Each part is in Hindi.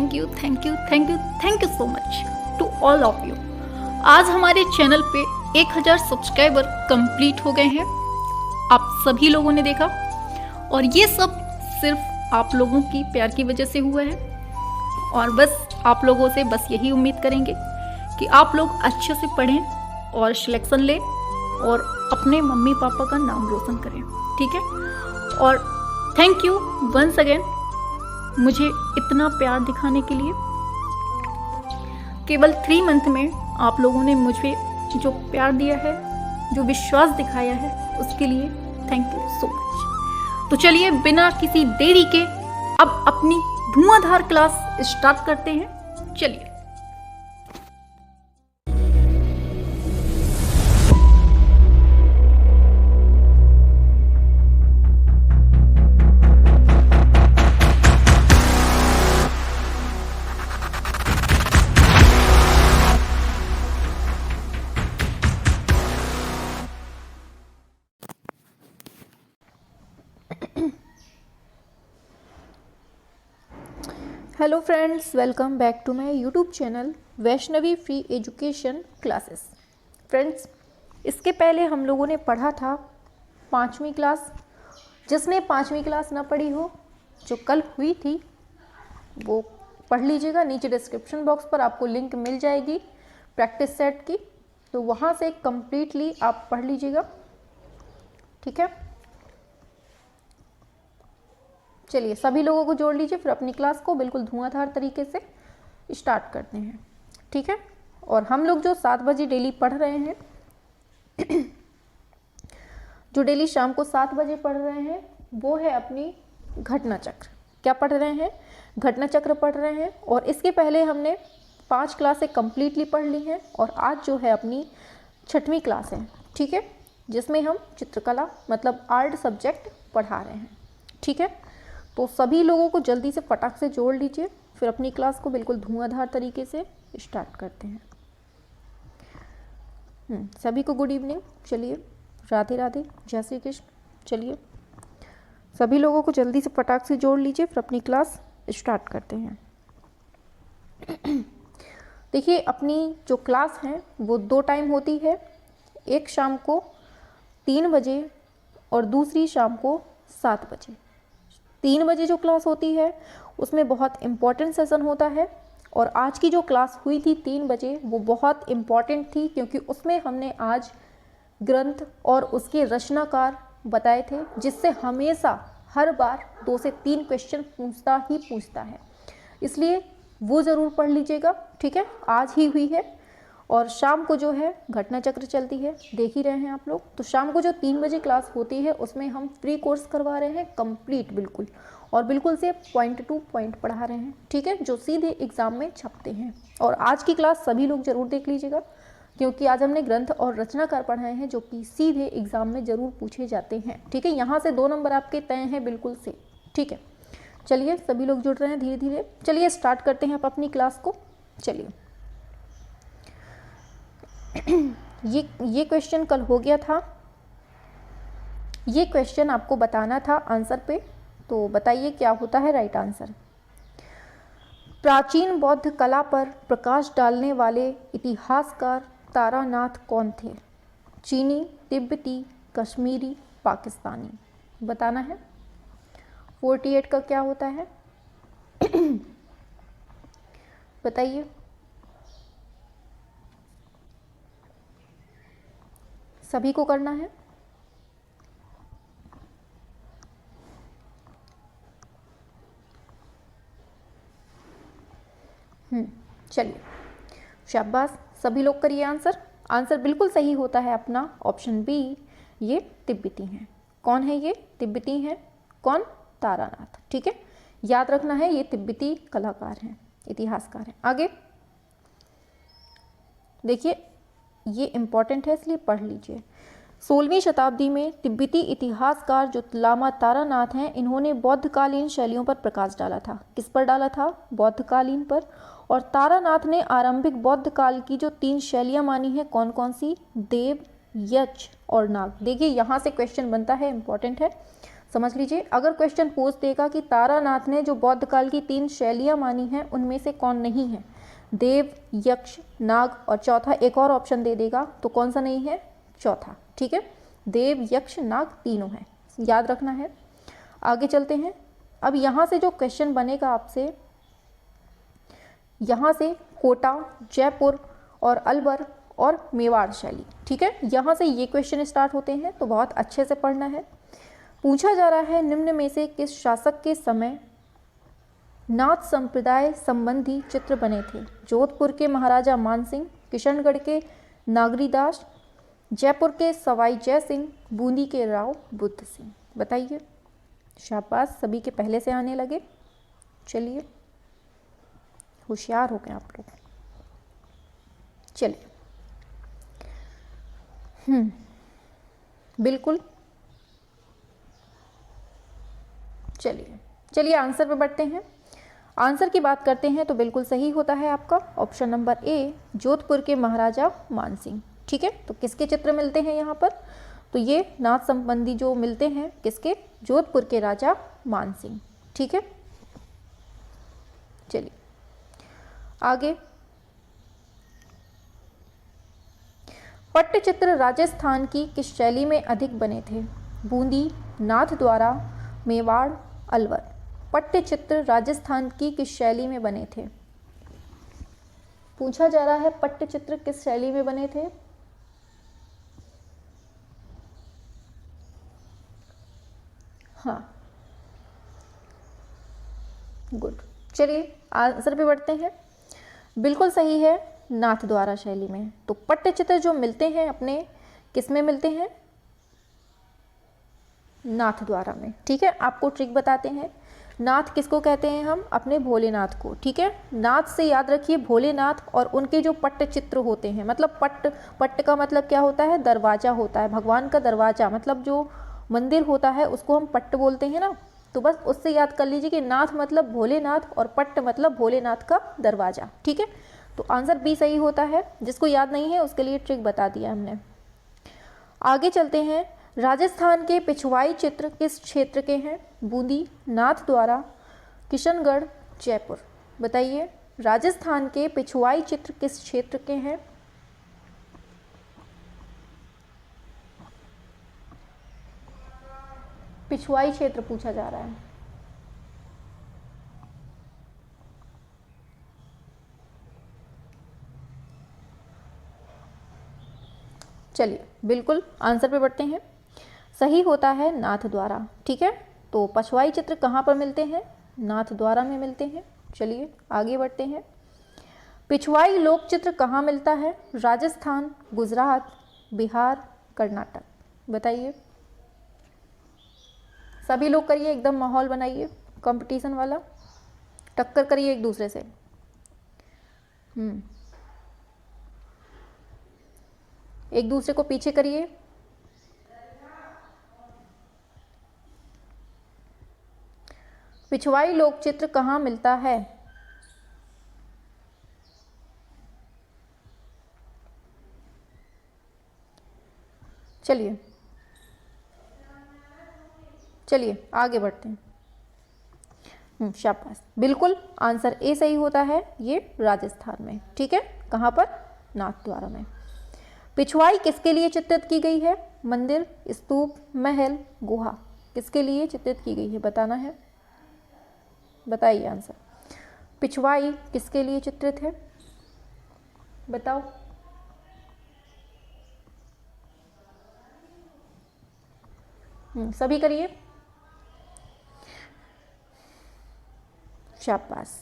Thank you thank you thank you thank you so much to all of you. आज हमारे चैनल पे 1000 सब्सक्राइबर कंप्लीट हो गए हैं। आप सभी लोगों ने देखा और ये सब सिर्फ आप लोगों की प्यार की वजह से हुआ है। और बस आप लोगों से बस यही उम्मीद करेंगे कि आप लोग अच्छे से पढ़ें और सिलेक्शन लें और अपने मम्मी पापा का नाम रोशन करें, ठीक है। और थैंक यू वंस अगेन मुझे इतना प्यार दिखाने के लिए। केवल 3 मंथ में आप लोगों ने मुझे जो प्यार दिया है, जो विश्वास दिखाया है, उसके लिए थैंक यू सो मच। तो चलिए बिना किसी देरी के अब अपनी धुआंधार क्लास स्टार्ट करते हैं। चलिए hello friends, welcome back to my YouTube channel Vaishnavi free education classes. Friends, इसके पहले हम लोगों ने पढ़ा था 5वीं क्लास। जिसने 5वीं क्लास ना पढ़ी हो, जो कल हुई थी, वो पढ़ लीजिएगा। नीचे डिस्क्रिप्शन बॉक्स पर आपको लिंक मिल जाएगी प्रैक्टिस सेट की, तो वहाँ से कंप्लीटली आप पढ़ लीजिएगा, ठीक है। चलिए सभी लोगों को जोड़ लीजिए, फिर अपनी क्लास को बिल्कुल धुआंधार तरीके से स्टार्ट करते हैं, ठीक है। और हम लोग जो 7 बजे डेली पढ़ रहे हैं, जो डेली शाम को 7 बजे पढ़ रहे हैं, वो है अपनी घटना चक्र। क्या पढ़ रहे हैं? घटना चक्र पढ़ रहे हैं। और इसके पहले हमने 5 क्लासें कंप्लीटली पढ़ ली हैं और आज जो है अपनी 6वीं क्लास है, ठीक है, जिसमें हम चित्रकला मतलब आर्ट सब्जेक्ट पढ़ा रहे हैं, ठीक है। तो सभी लोगों को जल्दी से फटाक से जोड़ लीजिए, फिर अपनी क्लास को बिल्कुल धुआंधार तरीके से स्टार्ट करते हैं। सभी को गुड इवनिंग। चलिए राधे राधे, जय श्री कृष्ण। चलिए सभी लोगों को जल्दी से फटाक से जोड़ लीजिए, फिर अपनी क्लास स्टार्ट करते हैं। देखिए अपनी जो क्लास है वो 2 टाइम होती है, एक शाम को 3 बजे और दूसरी शाम को 7 बजे। 3 बजे जो क्लास होती है उसमें बहुत इम्पॉर्टेंट सेशन होता है, और आज की जो क्लास हुई थी 3 बजे वो बहुत इम्पॉर्टेंट थी, क्योंकि उसमें हमने आज ग्रंथ और उसके रचनाकार बताए थे, जिससे हमेशा हर बार 2 से 3 क्वेश्चन पूछता है, इसलिए वो ज़रूर पढ़ लीजिएगा, ठीक है। आज ही हुई है। और शाम को जो है घटना चक्र चलती है, देख ही रहे हैं आप लोग। तो शाम को जो 3 बजे क्लास होती है उसमें हम फ्री कोर्स करवा रहे हैं कंप्लीट बिल्कुल, और बिल्कुल से पॉइंट टू पॉइंट पढ़ा रहे हैं, ठीक है, जो सीधे एग्जाम में छपते हैं। और आज की क्लास सभी लोग जरूर देख लीजिएगा, क्योंकि आज हमने ग्रंथ और रचनाकार पढ़ाए हैं, जो कि सीधे एग्जाम में जरूर पूछे जाते हैं, ठीक है। यहाँ से 2 नंबर आपके तय हैं बिल्कुल से, ठीक है। चलिए सभी लोग जुड़ रहे हैं धीरे धीरे। चलिए स्टार्ट करते हैं आप अपनी क्लास को। चलिए ये क्वेश्चन कल हो गया था, ये क्वेश्चन आपको बताना था आंसर पे, तो बताइए क्या होता है राइट आंसर। प्राचीन बौद्ध कला पर प्रकाश डालने वाले इतिहासकार तारानाथ कौन थे? चीनी, तिब्बती, कश्मीरी, पाकिस्तानी? बताना है। 48 का क्या होता है? बताइए। सभी को करना है। चलिए शाबाश, सभी लोग करिए आंसर। आंसर बिल्कुल सही होता है अपना ऑप्शन बी, ये तिब्बती हैं। कौन है ये? तिब्बती हैं। कौन? तारानाथ, ठीक है। याद रखना है ये तिब्बती कलाकार हैं, इतिहासकार हैं। आगे देखिए, ये इम्पॉर्टेंट है इसलिए पढ़ लीजिए। 16वीं शताब्दी में तिब्बती इतिहासकार जो लामा तारानाथ हैं, इन्होंने बौद्धकालीन शैलियों पर प्रकाश डाला था। किस पर डाला था? बौद्धकालीन पर। और तारानाथ ने आरंभिक बौद्ध काल की जो 3 शैलियाँ मानी हैं, कौन कौन सी? देव, यक्ष और नाग। देखिए यहाँ से क्वेश्चन बनता है, इम्पॉर्टेंट है। समझ लीजिए। अगर क्वेश्चन पूछ देगा कि तारानाथ ने जो बौद्ध काल की 3 शैलियाँ मानी हैं उनमें से कौन नहीं है, देव, यक्ष, नाग और चौथा एक और ऑप्शन दे देगा, तो कौन सा नहीं है, चौथा। ठीक है, देव, यक्ष, नाग तीनों हैं, याद रखना है। आगे चलते हैं। अब यहाँ से जो क्वेश्चन बनेगा आपसे, यहाँ से कोटा, जयपुर और अलवर और मेवाड़ शैली, ठीक है, यहाँ से ये क्वेश्चन स्टार्ट होते हैं, तो बहुत अच्छे से पढ़ना है। पूछा जा रहा है निम्न में से किस शासक के समय नाथ संप्रदाय संबंधी चित्र बने थे। जोधपुर के महाराजा मानसिंह, किशनगढ़ के नागरीदास, जयपुर के सवाई जय सिंह, बूंदी के राव बुद्ध सिंह। बताइए। शाबाश, सभी के पहले से आने लगे। चलिए, होशियार हो गए आप लोग। चलिए, बिल्कुल। चलिए आंसर पे बढ़ते हैं। आंसर की बात करते हैं तो बिल्कुल सही होता है आपका ऑप्शन नंबर ए, जोधपुर के महाराजा मानसिंह। ठीक है, तो किसके चित्र मिलते हैं यहाँ पर, तो ये नाथ संबंधी जो मिलते हैं किसके, जोधपुर के राजा मानसिंह। ठीक है, चलिए आगे। पट्टचित्र राजस्थान की किस शैली में अधिक बने थे। बूंदी, नाथद्वारा, मेवाड़, अलवर। पट्टचित्र राजस्थान की किस शैली में बने थे। पूछा जा रहा है पट्टचित्र किस शैली में बने थे। हाँ, गुड। चलिए आंसर पे बढ़ते हैं। बिल्कुल सही है, नाथद्वारा शैली में। तो पट्टचित्र जो मिलते हैं अपने किस में मिलते हैं, नाथद्वारा में। ठीक है, आपको ट्रिक बताते हैं। नाथ किसको कहते हैं हम, अपने भोलेनाथ को। ठीक है, नाथ से याद रखिए भोलेनाथ और उनके जो पट्टचित्र होते हैं, मतलब पट्ट का मतलब क्या होता है, दरवाजा होता है, भगवान का दरवाजा, मतलब जो मंदिर होता है उसको हम पट्ट बोलते हैं ना। तो बस उससे याद कर लीजिए कि नाथ मतलब भोलेनाथ और पट्ट मतलब भोलेनाथ का दरवाजा। ठीक है, तो आंसर बी सही होता है। जिसको याद नहीं है उसके लिए ट्रिक बता दिया हमने। आगे चलते हैं। राजस्थान के पिछवाई चित्र किस क्षेत्र के हैं। बूंदी, नाथद्वारा, किशनगढ़, जयपुर। बताइए, राजस्थान के पिछवाई चित्र किस क्षेत्र के हैं। पिछवाई क्षेत्र पूछा जा रहा है। चलिए बिल्कुल आंसर पे बढ़ते हैं। सही होता है नाथद्वारा। ठीक है, तो पिछवाई चित्र कहाँ पर मिलते हैं, नाथद्वारा में मिलते हैं। चलिए आगे बढ़ते हैं। पिछवाई लोक चित्र कहाँ मिलता है। राजस्थान, गुजरात, बिहार, कर्नाटक। बताइए। सभी लोग करिए, एकदम माहौल बनाइए कंपटीशन वाला, टक्कर करिए एक दूसरे से। एक दूसरे को पीछे करिए। पिछवाई लोक चित्र कहाँ मिलता है। चलिए आगे बढ़ते हैं। शाबाश, बिल्कुल आंसर ए सही होता है, ये राजस्थान में। ठीक है, कहाँ पर, नाथद्वारा में। पिछवाई किसके लिए चित्रित की गई है। मंदिर, स्तूप, महल, गुहा। किसके लिए चित्रित की गई है, बताना है। बताइए आंसर। पिछवाई किसके लिए चित्रित है, बताओ। सभी करिए। शाबाश।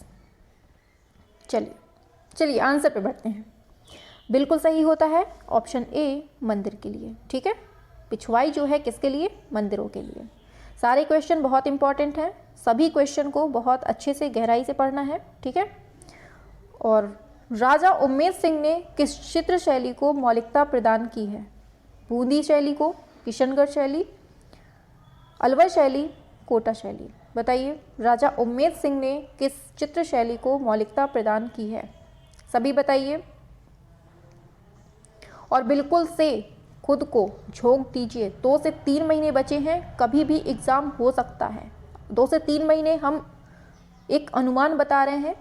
चलिए आंसर पे बढ़ते हैं। बिल्कुल सही होता है ऑप्शन ए, मंदिर के लिए। ठीक है, पिछवाई जो है किसके लिए, मंदिरों के लिए। सारे क्वेश्चन बहुत इंपॉर्टेंट हैं, सभी क्वेश्चन को बहुत अच्छे से गहराई से पढ़ना है। ठीक है, और राजा उम्मेद सिंह ने किस चित्र शैली को मौलिकता प्रदान की है। बूंदी शैली को, किशनगढ़ शैली, अलवर शैली, कोटा शैली। बताइए, राजा उम्मेद सिंह ने किस चित्र शैली को मौलिकता प्रदान की है, सभी बताइए। और बिल्कुल से खुद को झोंक दीजिए। 2 से 3 महीने बचे हैं, कभी भी एग्ज़ाम हो सकता है। 2 से 3 महीने हम एक अनुमान बता रहे हैं,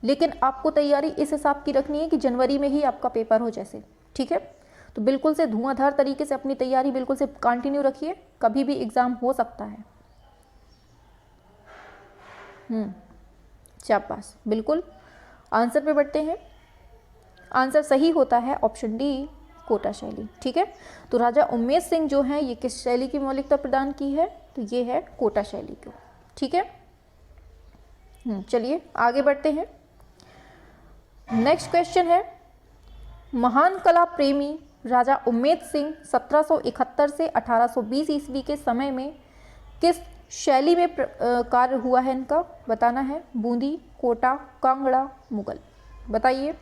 लेकिन आपको तैयारी इस हिसाब की रखनी है कि जनवरी में ही आपका पेपर हो जैसे, ठीक है। तो बिल्कुल से धुआंधार तरीके से अपनी तैयारी बिल्कुल से कंटिन्यू रखिए, कभी भी एग्ज़ाम हो सकता है। शाबाश, बिल्कुल। आंसर पे बढ़ते हैं। आंसर सही होता है ऑप्शन डी, कोटा शैली, ठीक है। तो राजा उम्मेद सिंह जो हैं ये किस शैली की मौलिकता प्रदान की है, तो ये है कोटा शैली को, ठीक है। चलिए आगे बढ़ते हैं। नेक्स्ट क्वेश्चन है, महान कला प्रेमी राजा उम्मेद सिंह 1771 से 1820 ईस्वी के समय में किस शैली में कार्य हुआ है, इनका बताना है। बूंदी, कोटा, कांगड़ा, मुगल, बताइए।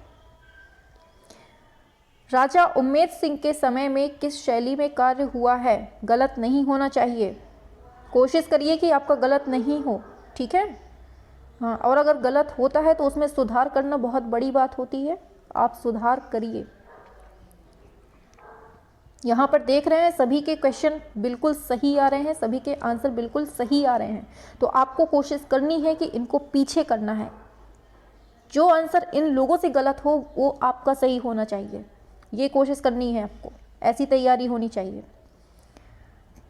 राजा उम्मेद सिंह के समय में किस शैली में कार्य हुआ है, गलत नहीं होना चाहिए। कोशिश करिए कि आपका गलत नहीं हो, ठीक है। हाँ, और अगर गलत होता है तो उसमें सुधार करना बहुत बड़ी बात होती है, आप सुधार करिए। यहाँ पर देख रहे हैं सभी के क्वेश्चन बिल्कुल सही आ रहे हैं, सभी के आंसर बिल्कुल सही आ रहे हैं। तो आपको कोशिश करनी है कि इनको पीछे करना है। जो आंसर इन लोगों से गलत हो वो आपका सही होना चाहिए, ये कोशिश करनी है आपको। ऐसी तैयारी होनी चाहिए।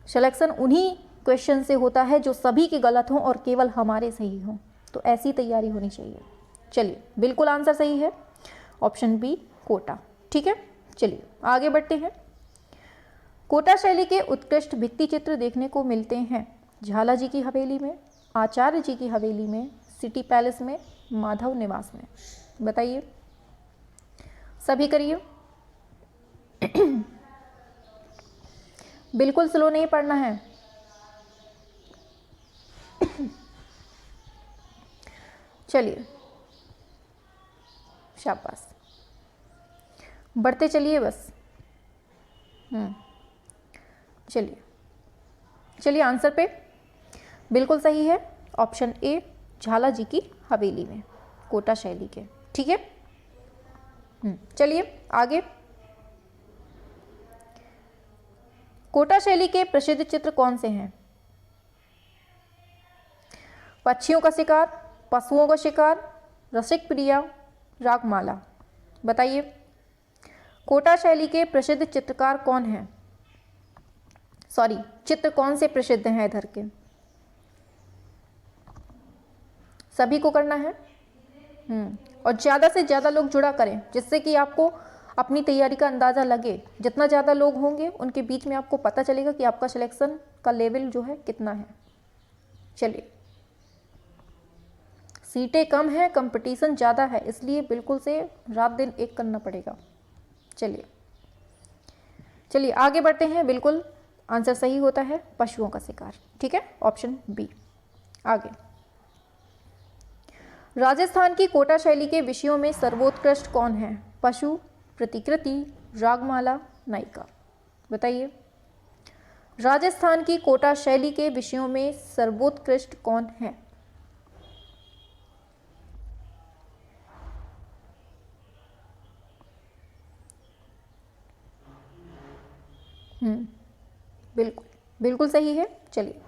सिलेक्शन उन्हीं क्वेश्चन से होता है जो सभी के गलत हों और केवल हमारे सही हों, तो ऐसी तैयारी होनी चाहिए। चलिए, बिल्कुल आंसर सही है ऑप्शन बी, कोटा, ठीक है। चलिए आगे बढ़ते हैं। कोटा शैली के उत्कृष्ट भित्ति चित्र देखने को मिलते हैं झाला जी की हवेली में, आचार्य जी की हवेली में, सिटी पैलेस में, माधव निवास में, बताइए। सभी करिए। बिल्कुल स्लो नहीं पढ़ना है। चलिए, शाबाश, बढ़ते चलिए बस। चलिए आंसर पे बिल्कुल सही है ऑप्शन ए, झाला जी की हवेली में, कोटा शैली के, ठीक है। चलिए आगे। कोटा शैली के प्रसिद्ध चित्र कौन से हैं? पक्षियों का शिकार, पशुओं का शिकार, रसिक प्रिया, रागमाला, बताइए। कोटा शैली के प्रसिद्ध चित्रकार कौन हैं? सॉरी, चित्र कौन से प्रसिद्ध हैं इधर के? सभी को करना है। और ज़्यादा से ज़्यादा लोग जुड़ा करें, जिससे कि आपको अपनी तैयारी का अंदाज़ा लगे। जितना ज़्यादा लोग होंगे उनके बीच में आपको पता चलेगा कि आपका सिलेक्शन का लेवल जो है कितना है। चलिए, सीटें कम हैं, कंपटीशन ज़्यादा है, इसलिए बिल्कुल से रात दिन एक करना पड़ेगा। चलिए आगे बढ़ते हैं। बिल्कुल आंसर सही होता है पशुओं का शिकार, ठीक है, ऑप्शन बी। आगे, राजस्थान की कोटा शैली के विषयों में सर्वोत्कृष्ट कौन है? पशु, प्रतिकृति, रागमाला, नायिका, बताइए। राजस्थान की कोटा शैली के विषयों में सर्वोत्कृष्ट कौन है? बिल्कुल सही है। चलिए,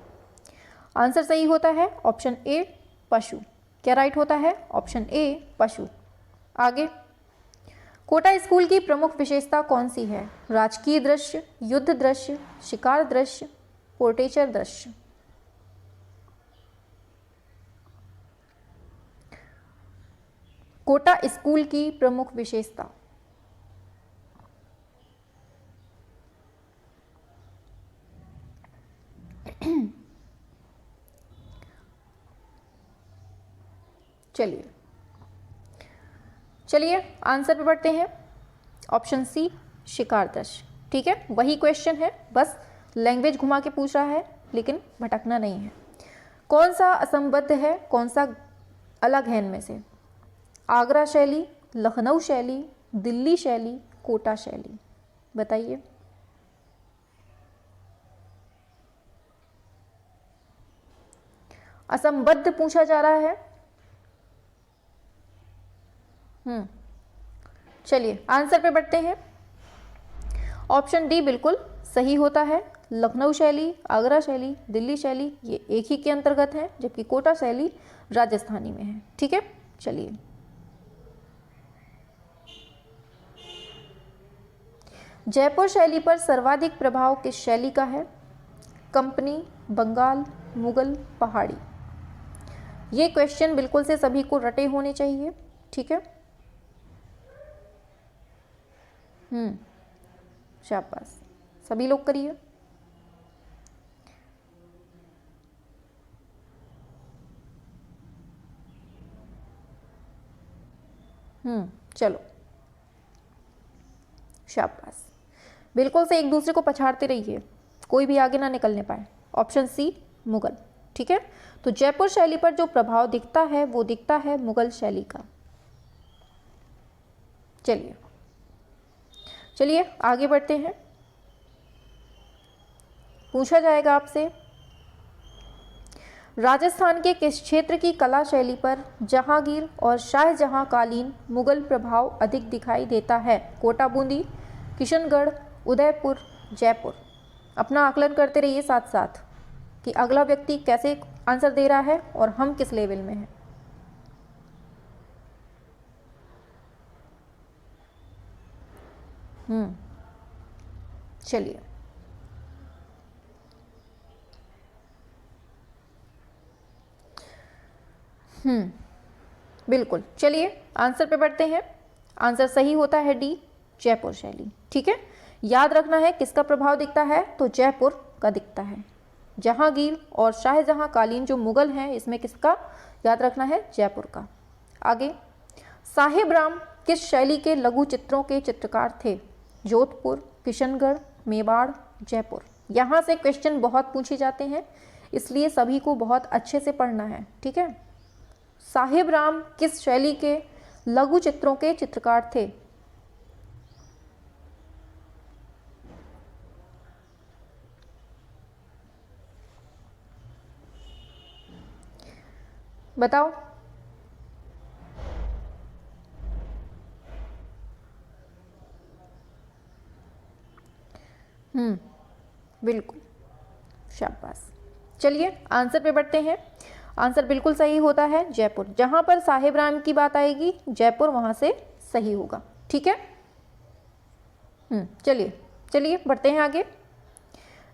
आंसर सही होता है ऑप्शन ए, पशु। क्या राइट होता है? ऑप्शन ए, पशु। आगे, कोटा स्कूल की प्रमुख विशेषता कौन सी है? राजकीय दृश्य, युद्ध दृश्य, शिकार दृश्य, पोर्ट्रेचर दृश्य, कोटा स्कूल की प्रमुख विशेषता। चलिए आंसर पे बढ़ते हैं। ऑप्शन सी, शिकार दृश्य, ठीक है। वही क्वेश्चन है, बस लैंग्वेज घुमा के पूछ रहा है, लेकिन भटकना नहीं है। कौन सा असंबद्ध है, कौन सा अलग है इनमें से? आगरा शैली, लखनऊ शैली, दिल्ली शैली, कोटा शैली, बताइए। असंबद्ध पूछा जा रहा है। चलिए आंसर पे बढ़ते हैं। ऑप्शन डी बिल्कुल सही होता है। लखनऊ शैली, आगरा शैली, दिल्ली शैली ये एक ही के अंतर्गत है, जबकि कोटा शैली राजस्थानी में है। ठीक है, चलिए जयपुर शैली पर सर्वाधिक प्रभाव किस शैली का है? कंपनी, बंगाल, मुगल, पहाड़ी। ये क्वेश्चन बिल्कुल से सभी को रटे होने चाहिए। ठीक है, शाबाश, सभी लोग करिए। चलो शाबाश, बिल्कुल से एक दूसरे को पछाड़ते रहिए, कोई भी आगे ना निकलने पाए। Option C Mughal. ठीक है, तो जयपुर शैली पर जो प्रभाव दिखता है वो दिखता है मुगल शैली का। चलिए चलिए आगे बढ़ते हैं। पूछा जाएगा आपसे, राजस्थान के किस क्षेत्र की कला शैली पर जहांगीर और शाहजहां कालीन मुगल प्रभाव अधिक दिखाई देता है? कोटा, बूंदी, किशनगढ़, उदयपुर, जयपुर। अपना आकलन करते रहिए साथ साथ कि अगला व्यक्ति कैसे आंसर दे रहा है और हम किस लेवल में हैं। चलिए बिल्कुल, चलिए आंसर पे बढ़ते हैं। आंसर सही होता है डी, जयपुर शैली। ठीक है, याद रखना है किसका प्रभाव दिखता है, तो जयपुर का दिखता है। जहांगीर और शाहजहां कालीन जो मुगल हैं, इसमें किसका याद रखना है? जयपुर का। आगे, साहिब राम किस शैली के लघु चित्रों के चित्रकार थे? जोधपुर, किशनगढ़, मेवाड़, जयपुर। यहाँ से क्वेश्चन बहुत पूछे जाते हैं, इसलिए सभी को बहुत अच्छे से पढ़ना है। ठीक है, साहिब राम किस शैली के लघु चित्रों के चित्रकार थे? बताओ। बिल्कुल, शाबाश। चलिए आंसर पे बढ़ते हैं। आंसर बिल्कुल सही होता है जयपुर। जहां पर साहिब राम की बात आएगी जयपुर वहां से सही होगा। ठीक है, चलिए चलिए बढ़ते हैं आगे।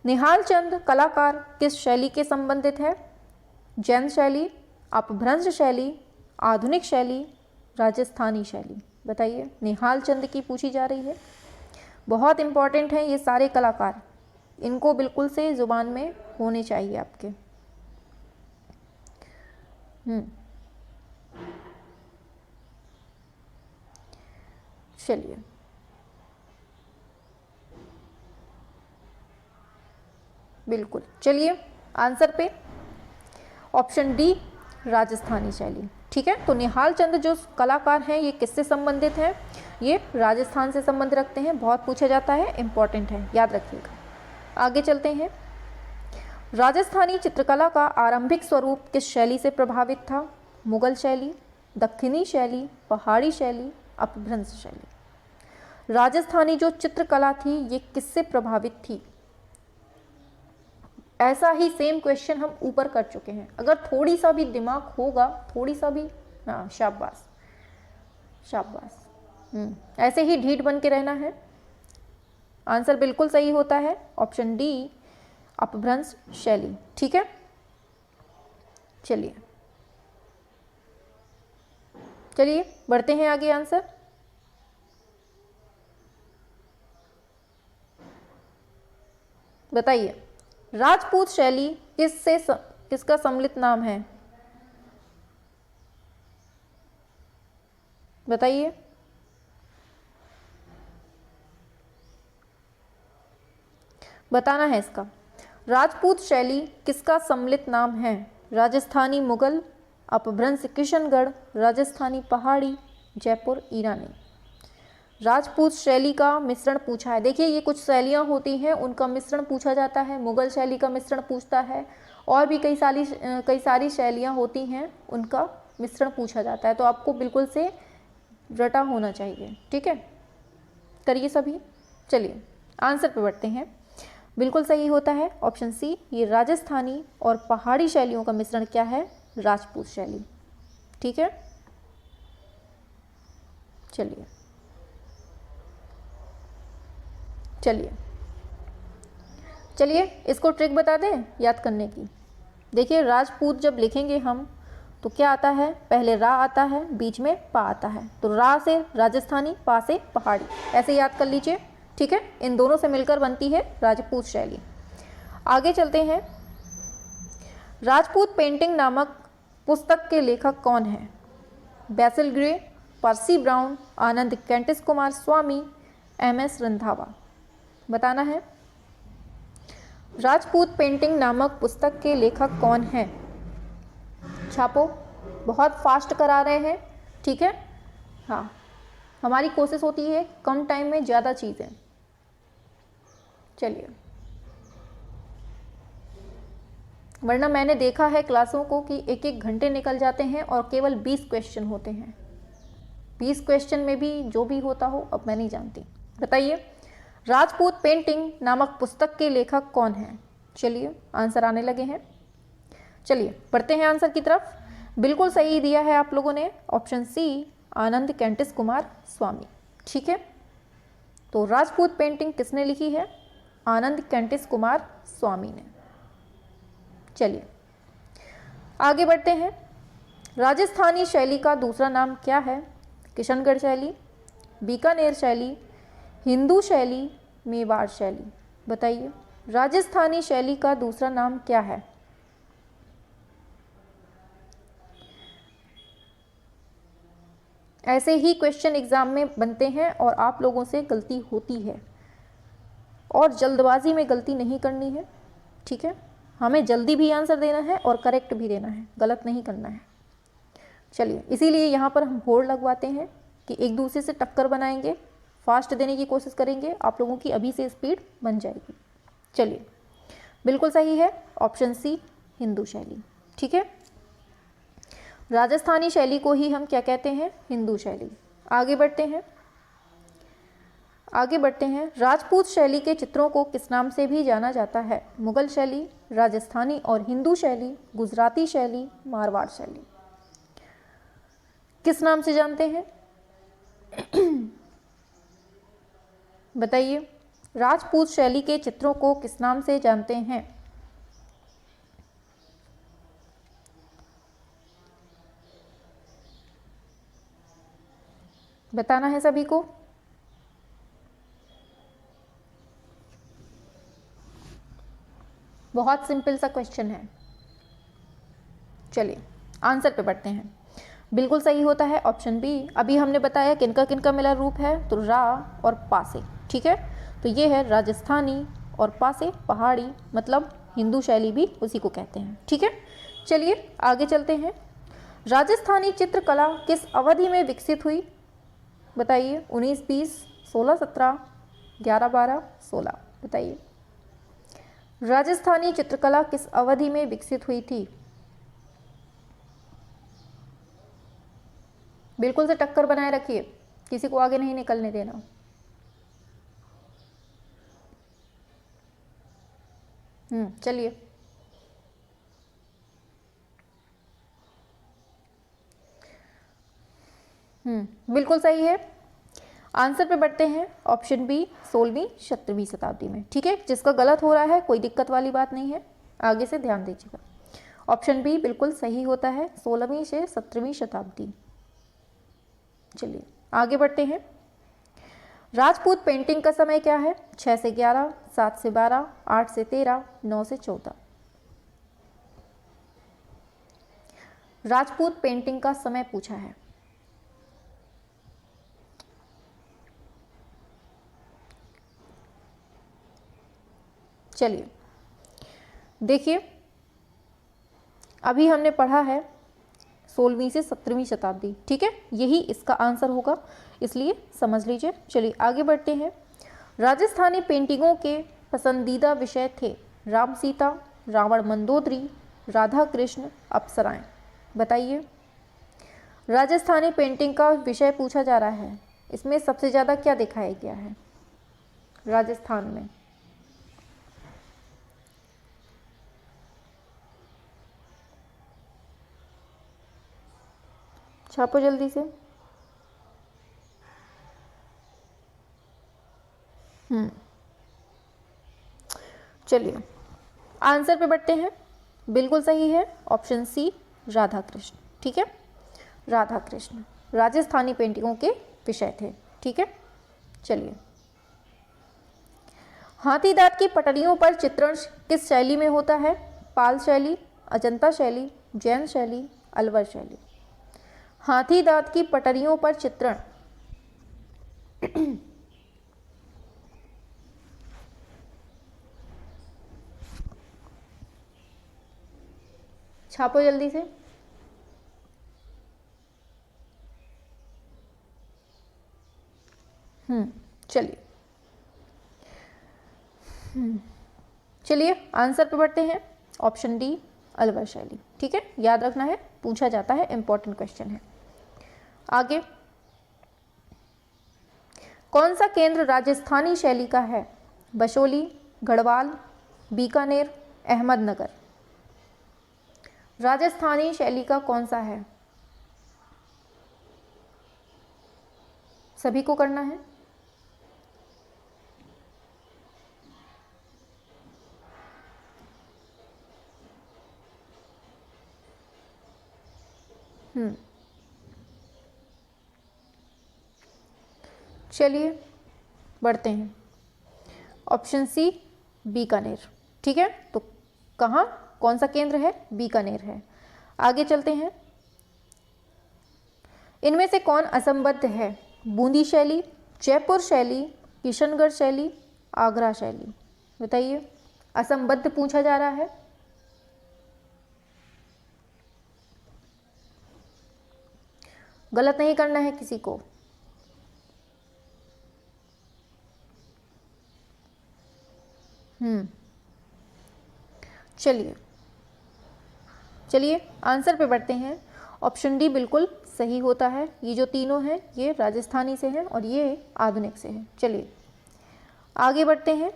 निहाल चंद कलाकार किस शैली के संबंधित है? जैन शैली, अपभ्रंश शैली, आधुनिक शैली, राजस्थानी शैली। बताइए, निहाल चंद की पूछी जा रही है। बहुत इंपॉर्टेंट हैं ये सारे कलाकार, इनको बिल्कुल से जुबान में होने चाहिए आपके। चलिए बिल्कुल, चलिए आंसर पे ऑप्शन डी, राजस्थानी शैली। ठीक है, तो निहाल चंद जो कलाकार हैं ये किससे संबंधित हैं? ये राजस्थान से संबंध रखते हैं। बहुत पूछा जाता है, इंपॉर्टेंट है, याद रखिएगा। आगे चलते हैं। राजस्थानी चित्रकला का आरंभिक स्वरूप किस शैली से प्रभावित था? मुगल शैली, दक्षिणी शैली, पहाड़ी शैली, अपभ्रंश शैली। राजस्थानी जो चित्रकला थी ये किससे प्रभावित थी? ऐसा ही सेम क्वेश्चन हम ऊपर कर चुके हैं। अगर थोड़ी सा भी दिमाग होगा, थोड़ी सा भी, हाँ शाबाश शाबाश, ऐसे ही ढीठ बन के रहना है। आंसर बिल्कुल सही होता है ऑप्शन डी, अपभ्रंश शैली। ठीक है, चलिए चलिए बढ़ते हैं आगे। आंसर बताइए, राजपूत शैली किसका सम्मिलित नाम है? बताइए। बताना है इसका। राजपूत शैली किसका सम्मिलित नाम है? राजस्थानी मुगल, अपभ्रंश किशनगढ़, राजस्थानी पहाड़ी, जयपुर ईरानी। राजपूत शैली का मिश्रण पूछा है। देखिए, ये कुछ शैलियाँ होती हैं उनका मिश्रण पूछा जाता है। मुगल शैली का मिश्रण पूछता है, और भी कई सारी शैलियाँ होती हैं उनका मिश्रण पूछा जाता है। तो आपको बिल्कुल से रटा होना चाहिए। ठीक है, करिए सभी। चलिए आंसर पे बढ़ते हैं। बिल्कुल सही होता है ऑप्शन सी, ये राजस्थानी और पहाड़ी शैलियों का मिश्रण क्या है, राजपूत शैली। ठीक है, चलिए चलिए चलिए इसको ट्रिक बता दें याद करने की। देखिए राजपूत जब लिखेंगे हम तो क्या आता है, पहले रा आता है, बीच में पा आता है, तो रा से राजस्थानी, पा से पहाड़ी, ऐसे याद कर लीजिए। ठीक है, इन दोनों से मिलकर बनती है राजपूत शैली। आगे चलते हैं। राजपूत पेंटिंग नामक पुस्तक के लेखक कौन है, बैसिल ग्रे, पर्सी ब्राउन, आनंद कैंटिस कुमार स्वामी, एम.एस. रंधावा। बताना है। राजपूत पेंटिंग नामक पुस्तक के लेखक कौन है, छापो। बहुत फास्ट करा रहे हैं, ठीक है। हाँ, हमारी कोशिश होती है कम टाइम में ज़्यादा चीज़ें। चलिए, वरना मैंने देखा है क्लासों को कि एक एक घंटे निकल जाते हैं और केवल 20 क्वेश्चन होते हैं। 20 क्वेश्चन में भी जो भी होता हो अब मैं नहीं जानती। बताइए, राजपूत पेंटिंग नामक पुस्तक के लेखक कौन है। चलिए आंसर आने लगे हैं। चलिए पढ़ते हैं आंसर की तरफ। बिल्कुल सही दिया है आप लोगों ने, ऑप्शन सी, आनंद कैंटिस कुमार स्वामी। ठीक है, तो राजपूत पेंटिंग किसने लिखी है, आनंद कैंटिस कुमार स्वामी ने। चलिए आगे बढ़ते हैं। राजस्थानी शैली का दूसरा नाम क्या है, किशनगढ़ शैली, बीकानेर शैली, हिंदू शैली, मेवाड़ शैली। बताइए, राजस्थानी शैली का दूसरा नाम क्या है। ऐसे ही क्वेश्चन एग्जाम में बनते हैं और आप लोगों से गलती होती है, और जल्दबाजी में गलती नहीं करनी है। ठीक है, हमें जल्दी भी आंसर देना है और करेक्ट भी देना है, गलत नहीं करना है। चलिए, इसीलिए यहाँ पर हम होड़ लगवाते हैं कि एक दूसरे से टक्कर बनाएंगे, फास्ट देने की कोशिश करेंगे, आप लोगों की अभी से स्पीड बन जाएगी। चलिए, बिल्कुल सही है ऑप्शन सी, हिंदू शैली। ठीक है, राजस्थानी शैली को ही हम क्या कहते हैं, हिंदू शैली। आगे बढ़ते हैं। आगे बढ़ते हैं। राजपूत शैली के चित्रों को किस नाम से भी जाना जाता है, मुगल शैली, राजस्थानी और हिंदू शैली, गुजराती शैली, मारवाड़ शैली। किस नाम से जानते हैं बताइए, राजपूत शैली के चित्रों को किस नाम से जानते हैं। बताना है सभी को। बहुत सिंपल सा क्वेश्चन है। चलिए आंसर पे बढ़ते हैं। बिल्कुल सही होता है ऑप्शन बी। अभी हमने बताया किनका मिला रूप है, तो रा और पा से। ठीक है, तो ये है राजस्थानी और पा से पहाड़ी, मतलब हिंदू शैली भी उसी को कहते हैं। ठीक है, चलिए आगे चलते हैं। राजस्थानी चित्रकला किस अवधि में विकसित हुई। बताइए, 1920, 1617, 1112, 16। बताइए, राजस्थानी चित्रकला किस अवधि में विकसित हुई थी। बिल्कुल से टक्कर बनाए रखिए, किसी को आगे नहीं निकलने देना। चलिए, बिल्कुल सही है। आंसर पे बढ़ते हैं। ऑप्शन बी, 16वीं 17वीं शताब्दी में। ठीक है, जिसका गलत हो रहा है कोई दिक्कत वाली बात नहीं है, आगे से ध्यान दीजिएगा। ऑप्शन बी बिल्कुल सही होता है, 16वीं से 17वीं शताब्दी। चलिए आगे बढ़ते हैं। राजपूत पेंटिंग का समय क्या है, 6 से 11, 7 से 12, 8 से 13, 9 से 14। राजपूत पेंटिंग का समय पूछा है। चलिए देखिए, अभी हमने पढ़ा है 16वीं से 17वीं शताब्दी। ठीक है, यही इसका आंसर होगा, इसलिए समझ लीजिए। चलिए आगे बढ़ते हैं। राजस्थानी पेंटिंगों के पसंदीदा विषय थे, राम सीता, रावण मंदोदरी, राधा कृष्ण, अप्सराएं। बताइए, राजस्थानी पेंटिंग का विषय पूछा जा रहा है, इसमें सबसे ज़्यादा क्या दिखाया गया है। राजस्थान में? छापो जल्दी से। चलिए आंसर पे बढ़ते हैं। बिल्कुल सही है ऑप्शन सी, राधा कृष्ण। ठीक है, राधा कृष्ण राजस्थानी पेंटिंगों के विषय थे। ठीक है, चलिए हाथी दांत की पटरियों पर चित्रण किस शैली में होता है? पाल शैली, अजंता शैली, जैन शैली, अलवर शैली। हाथी दांत की पटरियों पर चित्रण छापो जल्दी से। चलिए चलिए आंसर पे बढ़ते हैं। ऑप्शन डी, अलवर शैली। ठीक है, याद रखना है, पूछा जाता है, इंपॉर्टेंट क्वेश्चन है। आगे, कौन सा केंद्र राजस्थानी शैली का है? बशोली, गढ़वाल, बीकानेर, अहमदनगर। राजस्थानी शैली का कौन सा है? सभी को करना है। चलिए बढ़ते हैं। Option C, Bikaner. ठीक है, तो कहाँ, कौन सा केंद्र है? बीकानेर है। आगे चलते हैं। इनमें से कौन असंबद्ध है? बूंदी शैली, जयपुर शैली, किशनगढ़ शैली, आगरा शैली। बताइए, असंबद्ध पूछा जा रहा है। गलत नहीं करना है किसी को। चलिए चलिए आंसर पे बढ़ते हैं। ऑप्शन डी बिल्कुल सही होता है। ये जो तीनों हैं ये राजस्थानी से हैं और ये आधुनिक से हैं। चलिए आगे बढ़ते हैं।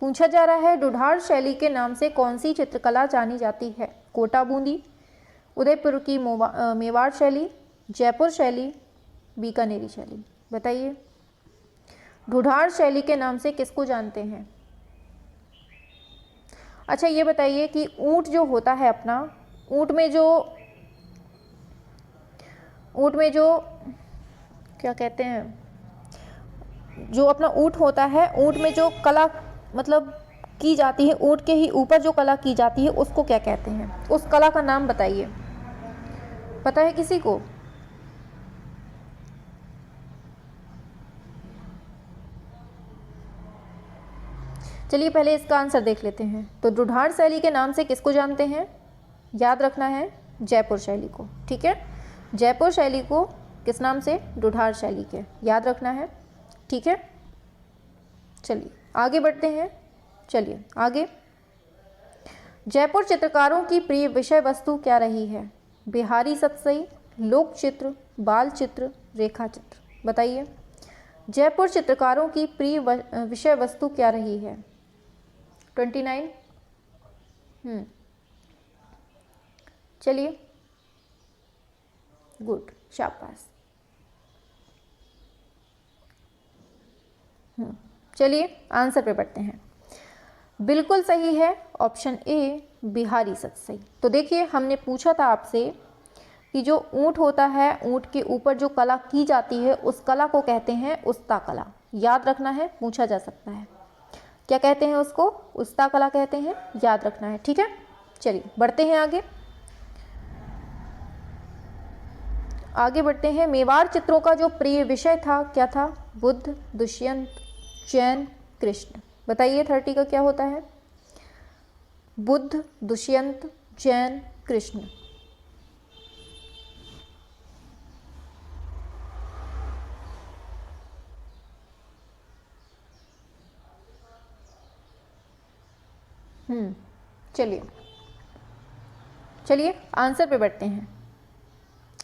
पूछा जा रहा है, ढूढ़ार शैली के नाम से कौन सी चित्रकला जानी जाती है? कोटा बूंदी, उदयपुर की मेवाड़ शैली, जयपुर शैली, बीकानेरी शैली। बताइए, ढूढ़ार शैली के नाम से किसको जानते हैं? अच्छा ये बताइए कि ऊंट जो होता है अपना, ऊंट में जो क्या कहते हैं, जो अपना ऊंट होता है, ऊंट में जो कला मतलब की जाती है, ऊंट के ही ऊपर जो कला की जाती है उसको क्या कहते हैं? उस कला का नाम बताइए। पता है किसी को? चलिए पहले इसका आंसर देख लेते हैं। तो ढूढ़ार शैली के नाम से किसको जानते हैं? याद रखना है, जयपुर शैली को। ठीक है, जयपुर शैली को किस नाम से? ढूढ़ार शैली के, याद रखना है। ठीक है, चलिए आगे बढ़ते हैं। चलिए आगे, जयपुर चित्रकारों की प्रिय विषय वस्तु क्या रही है? बिहारी सतसई, लोक चित्र, बाल चित्र, रेखा चित्र। बताइए, जयपुर चित्रकारों की प्रिय विषय वस्तु क्या रही है? 29। चलिए गुड, शाबाश। चलिए आंसर पे बढ़ते हैं। बिल्कुल सही है ऑप्शन ए, बिहारी सतसई। तो देखिए हमने पूछा था आपसे कि जो ऊंट होता है, ऊंट के ऊपर जो कला की जाती है उस कला को कहते हैं उस्ता कला। याद रखना है, पूछा जा सकता है। क्या कहते हैं उसको? उस्ता कला कहते हैं, याद रखना है। ठीक है, चलिए बढ़ते हैं आगे। आगे बढ़ते हैं। मेवाड़ चित्रों का जो प्रिय विषय था क्या था? बुद्ध, दुष्यंत, जैन, कृष्ण। बताइए 30 का क्या होता है? बुद्ध, दुष्यंत, जैन, कृष्ण। चलिए चलिए आंसर पे बढ़ते हैं।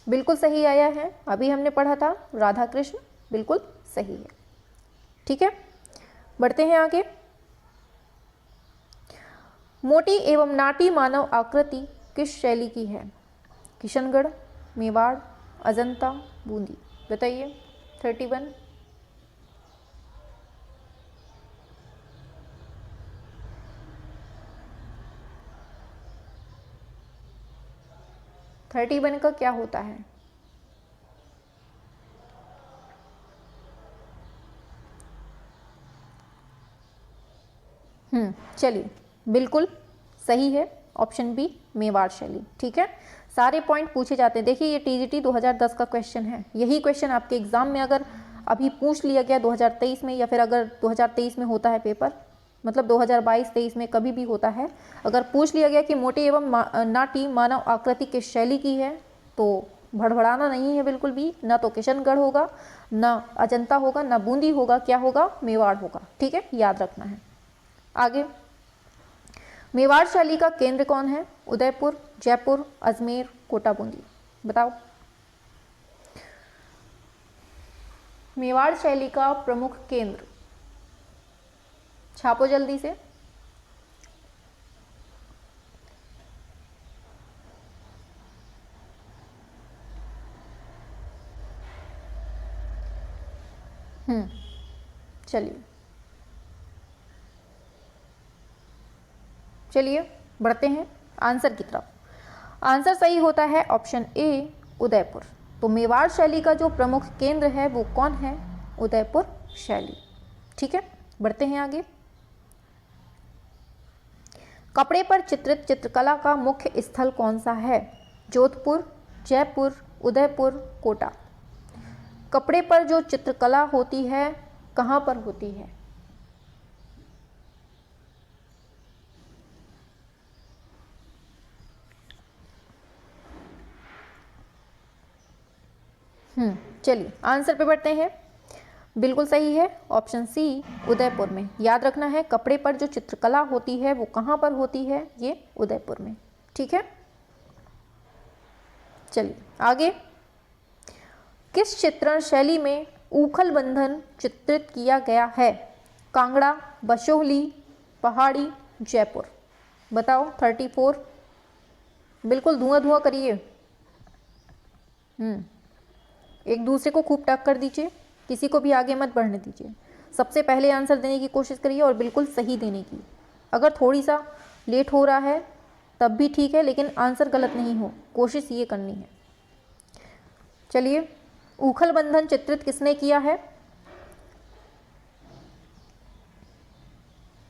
बिल्कुल सही आया है, अभी हमने पढ़ा था राधा कृष्ण, बिल्कुल सही है। ठीक है, बढ़ते हैं आगे। मोटी एवं नाटी मानव आकृति किस शैली की है? किशनगढ़, मेवाड़, अजंता, बूंदी। बताइए 31। का क्या होता है? चलिए, बिल्कुल सही है ऑप्शन बी, मेवाड़ शैली। ठीक है, सारे पॉइंट पूछे जाते हैं। देखिए ये टीजीटी 2010 का क्वेश्चन है, यही क्वेश्चन आपके एग्जाम में अगर अभी पूछ लिया गया 2023 में, या फिर अगर 2023 में होता है पेपर, मतलब 2022-23 में कभी भी होता है, अगर पूछ लिया गया कि मोटी एवं नाटी मानव आकृति किस शैली की है, तो भड़बड़ाना नहीं है बिल्कुल भी। ना तो किशनगढ़ होगा, ना अजंता होगा, ना बूंदी होगा, क्या होगा? मेवाड़ होगा। ठीक है, याद रखना है। आगे, मेवाड़ शैली का केंद्र कौन है? उदयपुर, जयपुर, अजमेर, कोटा, बूंदी। बताओ। मेवाड़ शैली का प्रमुख केंद्र, छापो जल्दी से। चलिए बढ़ते हैं आंसर की तरफ। आंसर सही होता है ऑप्शन ए, उदयपुर। तो मेवाड़ शैली का जो प्रमुख केंद्र है वो कौन है? उदयपुर शैली। ठीक है, बढ़ते हैं आगे। कपड़े पर चित्रित चित्रकला का मुख्य स्थल कौन सा है? जोधपुर, जयपुर, उदयपुर, कोटा। कपड़े पर जो चित्रकला होती है कहाँ पर होती है? चलिए आंसर पे बढ़ते हैं। बिल्कुल सही है ऑप्शन सी, उदयपुर में। याद रखना है, कपड़े पर जो चित्रकला होती है वो कहाँ पर होती है? ये उदयपुर में। ठीक है, चलिए आगे। किस चित्रण शैली में ऊखल बंधन चित्रित किया गया है? कांगड़ा, बशोहली, पहाड़ी, जयपुर। बताओ 34। बिल्कुल धुआं धुआं करिए, एक दूसरे को खूब टक्कर दीजिए, किसी को भी आगे मत बढ़ने दीजिए। सबसे पहले आंसर देने की कोशिश करिए और बिल्कुल सही देने की। अगर थोड़ी सा लेट हो रहा है तब भी ठीक है, लेकिन आंसर गलत नहीं हो, कोशिश ये करनी है। चलिए, ऊखल बंधन चित्रित किसने किया है?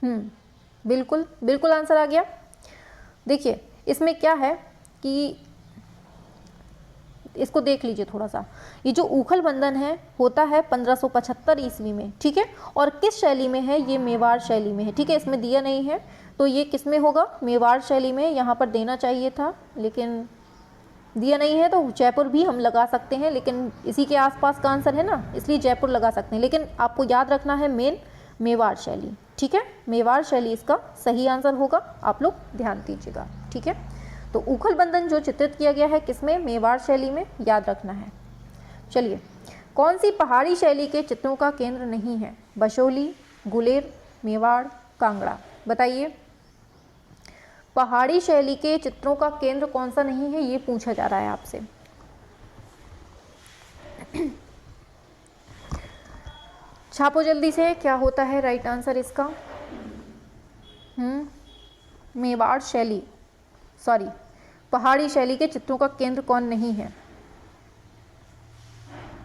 बिल्कुल बिल्कुल आंसर आ गया। देखिए इसमें क्या है कि इसको देख लीजिए थोड़ा सा। ये जो ऊखल बंधन है होता है 1575 ईस्वी में। ठीक है, और किस शैली में है? ये मेवाड़ शैली में है। ठीक है, इसमें दिया नहीं है तो ये किस में होगा? मेवाड़ शैली में। यहाँ पर देना चाहिए था लेकिन दिया नहीं है, तो जयपुर भी हम लगा सकते हैं, लेकिन इसी के आसपास का आंसर है ना, इसलिए जयपुर लगा सकते हैं। लेकिन आपको याद रखना है मेन मेवाड़ शैली। ठीक है, मेवाड़ शैली इसका सही आंसर होगा, आप लोग ध्यान दीजिएगा। ठीक है, तो ऊखल बंधन जो चित्रित किया गया है किसमें? मेवाड़ शैली में, याद रखना है। चलिए, कौन सी पहाड़ी शैली के चित्रों का केंद्र नहीं है? बशोली, गुलेर, मेवाड़, कांगड़ा। बताइए, पहाड़ी शैली के चित्रों का केंद्र कौन सा नहीं है, ये पूछा जा रहा है आपसे। छापो जल्दी से, क्या होता है राइट आंसर इसका? मेवाड़ शैली, सॉरी, पहाड़ी शैली के चित्रों का केंद्र कौन नहीं है?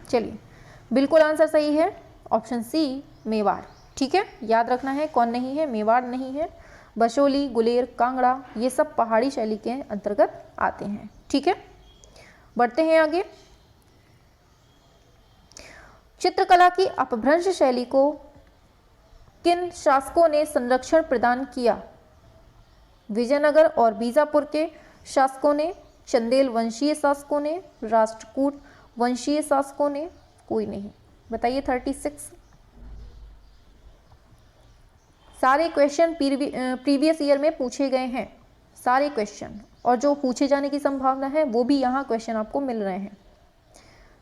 चलिए, बिल्कुल आंसर सही है ऑप्शन सी, मेवाड़। ठीक है, याद रखना है कौन नहीं है? मेवाड़ नहीं है। बशोली, गुलेर, कांगड़ा ये सब पहाड़ी शैली के अंतर्गत आते हैं। ठीक है, बढ़ते हैं आगे। चित्रकला की अपभ्रंश शैली को किन शासकों ने संरक्षण प्रदान किया? विजयनगर और बीजापुर के शासकों ने, चंदेल वंशीय शासकों ने, राष्ट्रकूट वंशीय शासकों ने, कोई नहीं। बताइए 36। सारे क्वेश्चन प्रीवियस ईयर में पूछे गए हैं, सारे क्वेश्चन, और जो पूछे जाने की संभावना है वो भी यहाँ क्वेश्चन आपको मिल रहे हैं।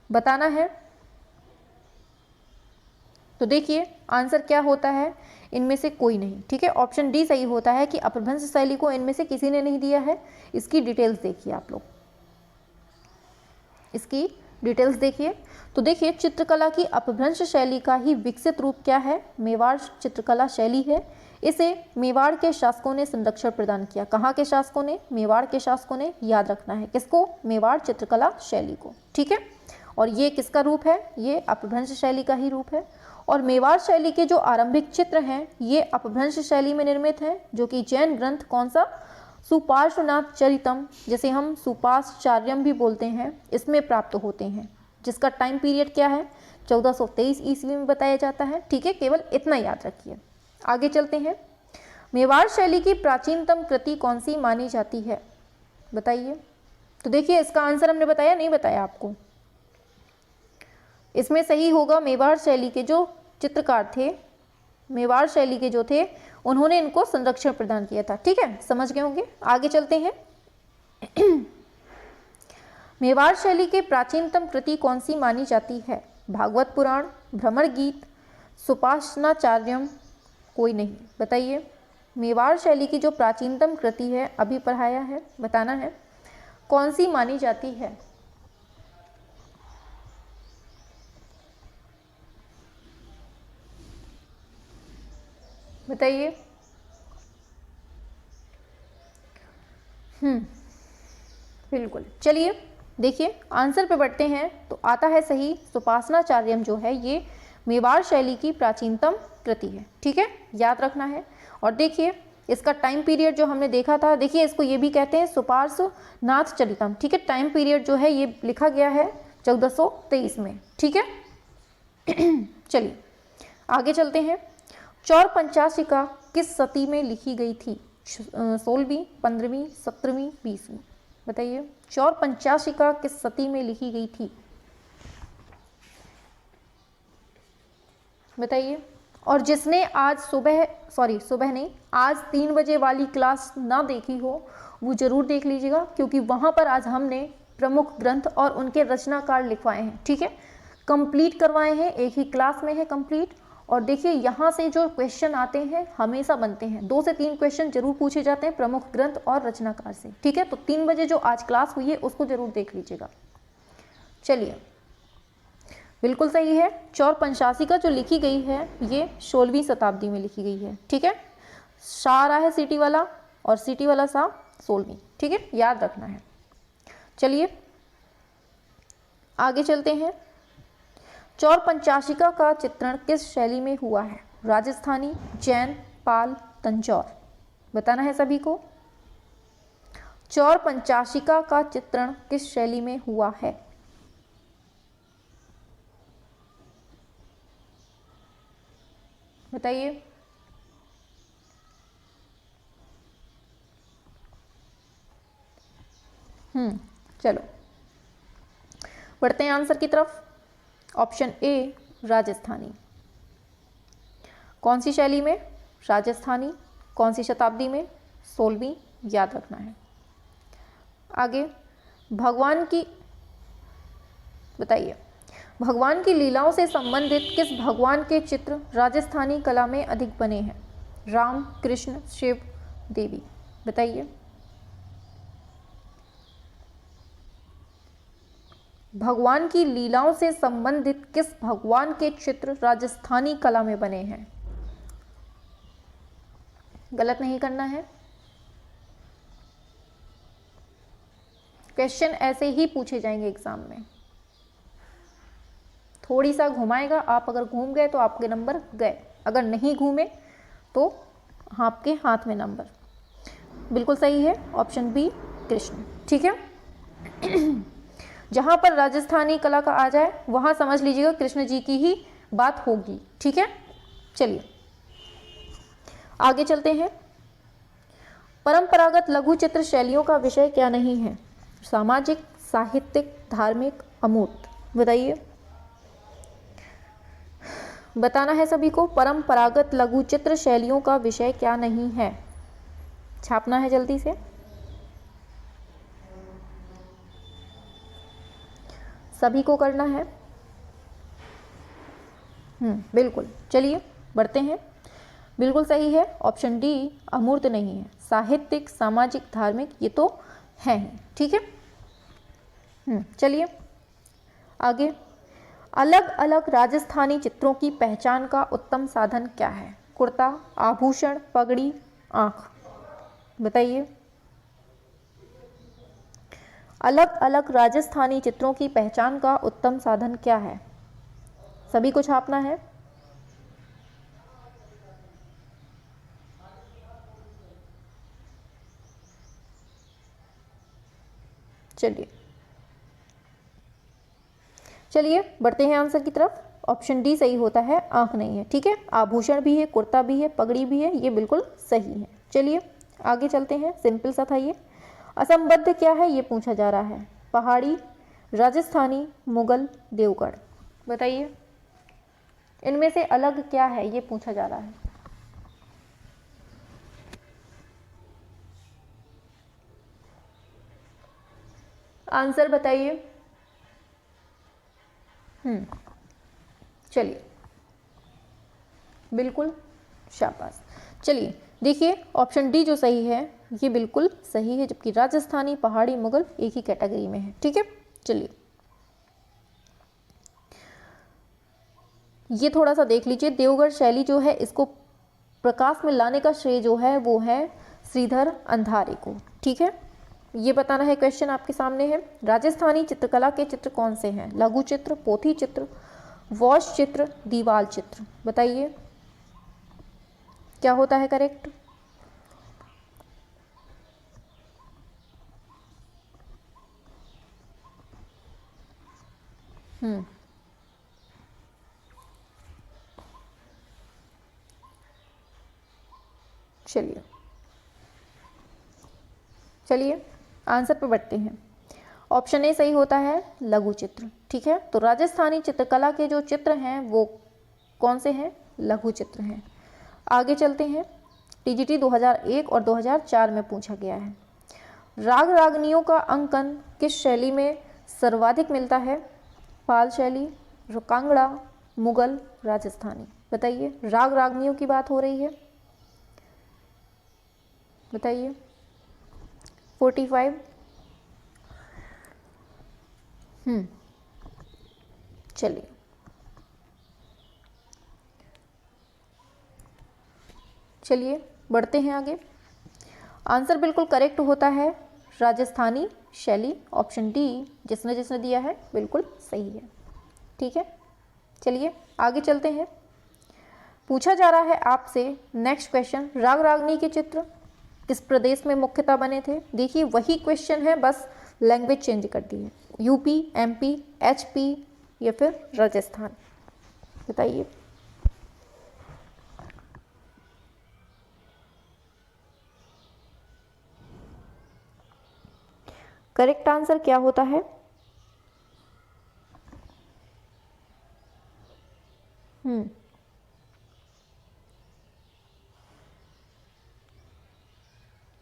बताना है तो देखिए आंसर क्या होता है, इनमें से कोई नहीं। ठीक है, ऑप्शन डी सही होता है कि अपभ्रंश शैली को इनमें से किसी ने नहीं दिया है। इसकी डिटेल्स देखिए आप लोग, इसकी डिटेल्स देखिए। तो देखिए चित्रकला की अपभ्रंश शैली का ही विकसित रूप क्या है, मेवाड़ चित्रकला शैली है। इसे मेवाड़ के शासकों ने संरक्षण प्रदान किया। कहाँ के शासकों ने, मेवाड़ के शासकों ने, याद रखना है किसको, मेवाड़ चित्रकला शैली को। ठीक है, और ये किसका रूप है, ये अपभ्रंश शैली का ही रूप है। और मेवाड़ शैली के जो आरंभिक चित्र हैं ये अपभ्रंश शैली में निर्मित हैं, जो कि जैन ग्रंथ कौन सा, सुपार्श्वनाथ चरितम, जिसे हम सुपार्श्चार्यम भी बोलते हैं, इसमें प्राप्त होते हैं, जिसका टाइम पीरियड क्या है, 1423 ईस्वी में बताया जाता है। ठीक है, केवल इतना याद रखिए। आगे चलते हैं। मेवाड़ शैली की प्राचीनतम कृति कौन सी मानी जाती है, बताइए। तो देखिए इसका आंसर हमने बताया नहीं बताया आपको, इसमें सही होगा मेवाड़ शैली के जो चित्रकार थे, मेवाड़ शैली के जो थे, उन्होंने इनको संरक्षण प्रदान किया था। ठीक है, समझ गए होंगे। आगे चलते हैं। मेवाड़ शैली के प्राचीनतम कृति कौन सी मानी जाती है, भागवत पुराण, भ्रमर गीत, सुपार्श्वनाचार्यम, कोई नहीं, बताइए। मेवाड़ शैली की जो प्राचीनतम कृति है, अभी पढ़ाया है, बताना है कौन सी मानी जाती है। बताइए। बिल्कुल, चलिए देखिए आंसर पे बढ़ते हैं। तो आता है सही, सुपार्श्वनाचार्यम जो है ये मेवाड़ शैली की प्राचीनतम कृति है। ठीक है, याद रखना है। और देखिए इसका टाइम पीरियड जो हमने देखा था, देखिए इसको ये भी कहते हैं सुपार्श्वनाथ चरितम। ठीक है, टाइम पीरियड जो है ये लिखा गया है 1423 में। ठीक है, चलिए आगे चलते हैं। चौर पंचाशिका किस सदी में लिखी गई थी, 16वीं, 15वीं, 17वीं, 20वीं, बताइए। चौर पंचाशिका किस सदी में लिखी गई थी, बताइए। और जिसने आज सुबह नहीं, आज 3 बजे वाली क्लास ना देखी हो वो जरूर देख लीजिएगा, क्योंकि वहाँ पर आज हमने प्रमुख ग्रंथ और उनके रचनाकार लिखवाए हैं। ठीक है, कंप्लीट करवाए हैं, एक ही क्लास में है कंप्लीट। और देखिए यहाँ से जो क्वेश्चन आते हैं हमेशा बनते हैं, 2 से 3 क्वेश्चन जरूर पूछे जाते हैं प्रमुख ग्रंथ और रचनाकार से। ठीक है, तो 3 बजे जो आज क्लास हुई है उसको जरूर देख लीजिएगा। चलिए, बिल्कुल सही है। चौर पंचाशिका जो लिखी गई है ये 16वीं शताब्दी में लिखी गई है। ठीक है, सा आ रहा है सिटी वाला और सिटी वाला सा 16वीं। ठीक है, याद रखना है। चलिए आगे चलते हैं। चौर पंचाशिका का चित्रण किस शैली में हुआ है, राजस्थानी, जैन, पाल, तंजौर, बताना है सभी को। चौर पंचाशिका का चित्रण किस शैली में हुआ है, बताइए। चलो बढ़ते हैं आंसर की तरफ। Option A Rajasthani. कौन सी शैली में, राजस्थानी, कौन सी शताब्दी में, 16वीं, याद रखना है। आगे, भगवान की, बताइए, भगवान की लीलाओं से संबंधित किस भगवान के चित्र राजस्थानी कला में अधिक बने हैं, राम, कृष्ण, शिव, देवी, बताइए। भगवान की लीलाओं से संबंधित किस भगवान के चित्र राजस्थानी कला में बने हैं, गलत नहीं करना है। क्वेश्चन ऐसे ही पूछे जाएंगे एग्जाम में, थोड़ी सा घुमाएगा, आप अगर घूम गए तो आपके नंबर गए, अगर नहीं घूमे तो आपके हाथ में नंबर। बिल्कुल सही है ऑप्शन बी कृष्ण। ठीक है, जहां पर राजस्थानी कला का आ जाए वहां समझ लीजिएगा कृष्ण जी की ही बात होगी। ठीक है, चलिए आगे चलते हैं। परंपरागत लघु चित्र शैलियों का विषय क्या नहीं है, सामाजिक, साहित्यिक, धार्मिक, अमूर्त, बताइए। बताना है सभी को, परंपरागत लघु चित्र शैलियों का विषय क्या नहीं है, छापना है जल्दी से। सभी को करना है। बिल्कुल। चलिए बढ़ते हैं। बिल्कुल सही है, ऑप्शन डी अमूर्त नहीं है, साहित्यिक, सामाजिक, धार्मिक ये तो है ही। ठीक है, चलिए आगे। अलग अलग राजस्थानी चित्रों की पहचान का उत्तम साधन क्या है? कुर्ता, आभूषण, पगड़ी, आंख। बताइए। अलग अलग राजस्थानी चित्रों की पहचान का उत्तम साधन क्या है? सभी को छापना है। चलिए बढ़ते हैं आंसर की तरफ। ऑप्शन डी सही होता है, आंख नहीं है। ठीक है, आभूषण भी है, कुर्ता भी है, पगड़ी भी है, ये बिल्कुल सही है। चलिए आगे चलते हैं, सिंपल सा था ये। असंबद्ध क्या है ये पूछा जा रहा है। पहाड़ी, राजस्थानी, मुगल, देवगढ़। बताइए इनमें से अलग क्या है ये पूछा जा रहा है। आंसर बताइए। चलिए बिल्कुल, शाबाश। चलिए देखिए, ऑप्शन डी जो सही है ये बिल्कुल सही है, जबकि राजस्थानी, पहाड़ी, मुगल एक ही कैटेगरी में है। ठीक है, चलिए ये थोड़ा सा देख लीजिए। देवगढ़ शैली जो है इसको प्रकाश में लाने का श्रेय जो है वो है श्रीधर अंधारे को। ठीक है, ये बताना है, क्वेश्चन आपके सामने है। राजस्थानी चित्रकला के चित्र कौन से हैं? लघु चित्र, पोथी चित्र, वॉश चित्र, दीवाल चित्र। बताइए क्या होता है करेक्ट? चलिए आंसर पे बढ़ते हैं। ऑप्शन ए सही होता है, लघु चित्र। ठीक है, तो राजस्थानी चित्रकला के जो चित्र हैं वो कौन से हैं? लघु चित्र हैं। आगे चलते हैं। टीजीटी 2001 और 2004 में पूछा गया है। राग रागनियों का अंकन किस शैली में सर्वाधिक मिलता है? पाल शैली, कांगड़ा, मुगल, राजस्थानी। बताइए, राग रागनियों की बात हो रही है। बताइए 45। चलिए बढ़ते हैं आगे। आंसर बिल्कुल करेक्ट होता है, राजस्थानी शैली। ऑप्शन डी जिसने जिसने दिया है बिल्कुल सही है। ठीक है, चलिए आगे चलते हैं। पूछा जा रहा है आपसे नेक्स्ट क्वेश्चन, राग रागनी के चित्र किस प्रदेश में मुख्यतः बने थे? देखिए वही क्वेश्चन है, बस लैंग्वेज चेंज कर दी है। यूपी, एमपी, एचपी या फिर राजस्थान। बताइए करेक्ट आंसर क्या होता है?